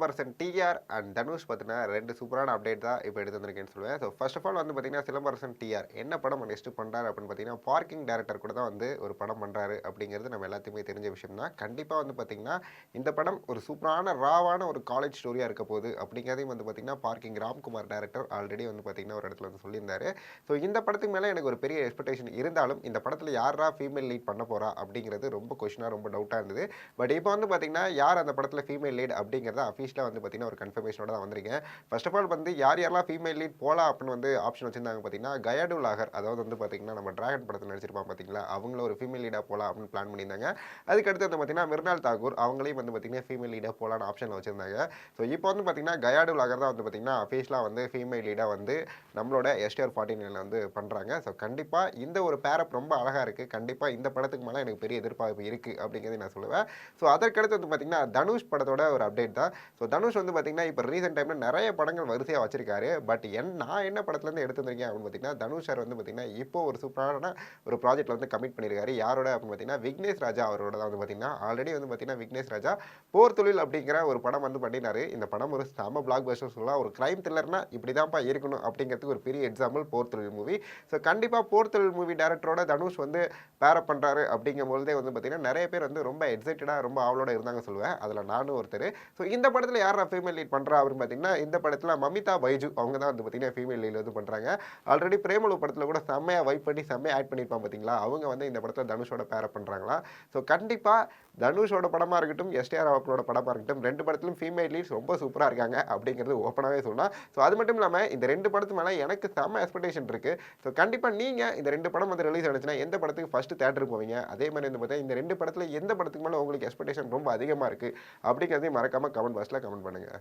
Silambarasan TR and Dhanush பார்த்தீங்கன்னா 2 சூப்பரான update தான் இப்போ எடுத்து வந்திருக்கேன்னு சொல்லுவேன். ஸோ ஃபர்ஸ்ட் ஆஃப் ஆல் வந்து பார்த்தீங்கன்னா, சிலம்பரசன் டிஆர் என்ன படம் நெக்ஸ்ட் பண்றாரு அப்படின்னு பார்த்தீங்கன்னா, பார்க்கிங் டைரக்டர் கூட தான் வந்து ஒரு படம் பண்றாரு அப்படிங்கிறது நம்ம எல்லாத்துக்குமே தெரிஞ்ச விஷயம் தான். கண்டிப்பா வந்து பார்த்தீங்கன்னா, இந்த படம் ஒரு சூப்பரான ராவான ஒரு காலேஜ் ஸ்டோரியா இருக்க போகுது அப்படிங்கிறதையும் வந்து பார்த்தீங்கன்னா, பார்க்கிங் ராம்குமார் டைரக்டர் ஆல்ரெடி வந்து பார்த்தீங்கன்னா ஒரு இடத்துல வந்து சொல்லியிருந்தாரு. ஸோ இந்த படத்துக்கு மேல எனக்கு ஒரு பெரிய எக்ஸ்பெக்டேஷன் இருந்தாலும், இந்த படத்துல யார்ரா ஃபீமேல் லீட் பண்ண போறா அப்படிங்கிறது ரொம்ப கொஸ்டினா ரொம்ப டவுட்டா இருந்தது. பட் இப்போ வந்து பார்த்தீங்கன்னா, யார் அந்த படத்துல ஃபீமேல் லீட் அப்படிங்கிறத அஃபிஷியலா வந்து பார்த்தீங்கன்னா, ஒரு கன்ஃபர்மேஷனோட தான் வந்திருக்கேன். ஃபர்ஸ்ட் ஆஃப் ஆல் வந்து யாரெல்லாம் ஃபீமேல் லீட் போலாம் அப்படின்னு வந்து ஆப்ஷன் வச்சிருந்தாங்க பார்த்தீங்கன்னா, கயாடு லாகர் அதாவது வந்து பார்த்தீங்கன்னா, நம்ம டிராகன் படத்துல நடிச்சிருப்பான் பார்த்தீங்களா, அவங்கள ஒரு ஃபீமேல் லீடா போலாம் அப்படின்னு பிளான் பண்ணியிருந்தாங்க. அதுக்கடுத்து வந்து பார்த்தீங்கன்னா, மிர்னால் தாகூர் அவங்களையும் வந்து பார்த்தீங்கன்னா, ஃபீமேல் லீடா போலான்னு ஆப்ஷன்ல வச்சிருந்தாங்க. ஸோ இப்போ வந்து பார்த்தீங்கன்னா, கயாடு லாகர் தான் வந்து பார்த்தீங்கன்னா, அஃபிஷியலா வந்து ஃபீமேல் லீடா வந்து நம்மளோட எஸ்டிஆர் 49ல வந்து பண்றாங்க. ஸோ கண்டிப்பா இந்த ஒரு பேரப் ரொம்ப அழகா இருக்கு. கண்டிப்பா இந்த படத்துக்கு மேல எனக்கு பெரிய எதிர்பார்ப்பு இருக்கு அப்படிங்கிறத நான் சொல்லுவேன். ஸோ அதற்கடுத்து வந்து பார்த்தீங்கன்னா, தனுஷ் படத்தோட ஒரு அப்டேட் தான். ஸோ தனுஷ் வந்து பார்த்தீங்கன்னா, இப்போ ரீசென்ட் டைம்ல நெறைய படங்கள் வரிசையா வச்சிருக்காரு. பட் நான் என்ன படத்துலேருந்து எடுத்து வந்திருக்கேன் அப்படின்னு பார்த்தீங்கன்னா, தனுஷ் சார் வந்து பார்த்தீங்கன்னா, இப்போ ஒரு சூப்பரான ஒரு ப்ராஜெக்ட்ல வந்து கமிட் பண்ணியிருக்காரு. யாரோட அப்படின்னு பார்த்தீங்கன்னா, விக்னேஷ் ராஜா அவரோட தான் வந்து பார்த்தீங்கன்னா, ஆல்ரெடி வந்து பார்த்தீங்கன்னா, விக்னேஷ் ராஜா போர் தொழில் அப்படிங்கிற ஒரு படம் வந்து பண்ணினாரு. இந்த படம் ஒரு செம பிளாக் பஸ்டர் சொல்லலாம். ஒரு கிரைம் த்ரில்லர்னா இப்படி தான்ப்பா இருக்கணும் அப்படிங்கிறதுக்கு ஒரு பெரிய எக்ஸாம்பிள் போர் தொழில் மூவி. ஸோ கண்டிப்பா போர் தொழில் மூவி டைரக்டரோட தனுஷ் வந்து பேரப் பண்றாரு அப்படிங்கும்பொழுதே வந்து பார்த்தீங்கன்னா, நெறைய பேர் வந்து ரொம்ப எக்ஸைட்டடா ரொம்ப ஆவலோட இருந்தாங்க சொல்லுவேன். அதுல நானும் ஒருத்தரு. ஸோ இந்த படத்துல யார்ரா ஃபீமேல் லீட் பண்றா அப்படின்னு பார்த்தீங்கன்னா, இந்த படத்துல மமிதா பைஜு அவங்க தான் வந்து பார்த்தீங்கன்னா, ஃபீமேல் லீட் வந்து பண்றாங்க. ஆல்ரெடி பிரேமலு படத்துல கூட செம்மையா வைப் பண்ணி செம்மையா ஆக்ட் பண்ணியிருப்பான் பார்த்தீங்களா, அவங்க வந்து இந்த படத்துல தனுஷோட பேரப் பண்றாங்களாம். ஸோ கண்டிப்பா தனுஷோட படமா இருக்கட்டும், எஸ்டிஆர் அவர்களோட படமா இருக்கட்டும், 2 படத்திலும் ஃபீமேல் லீட்ஸ் ரொம்ப சூப்பரா இருக்காங்க அப்படிங்கிறது ஓப்பனாவே சொல்லலாம். ஸோ அது மட்டும் இல்லாம இந்த 2 படத்து மேல எனக்கு செம்ம எக்ஸ்பெக்டேஷன் இருக்கு. ஸோ கண்டிப்பா நீங்க இந்த 2 படம் வந்து ரிலீஸ் ஆனுச்சுன்னா எந்த படத்துக்கு ஃபர்ஸ்ட் தியேட்டருக்கு போவீங்க? அதே மாரி வந்து பார்த்தா இந்த 2 படத்துல எந்த படத்துக்கு மேல உங்களுக்கு எக்ஸ்பெக்டேஷன் ரொம்ப அதிகமா இருக்கு? அப்படிங்கிறதையும் மறக்காம கமெண்ட் பாக்ஸ்ல கமெண்ட் பண்ணுங்க.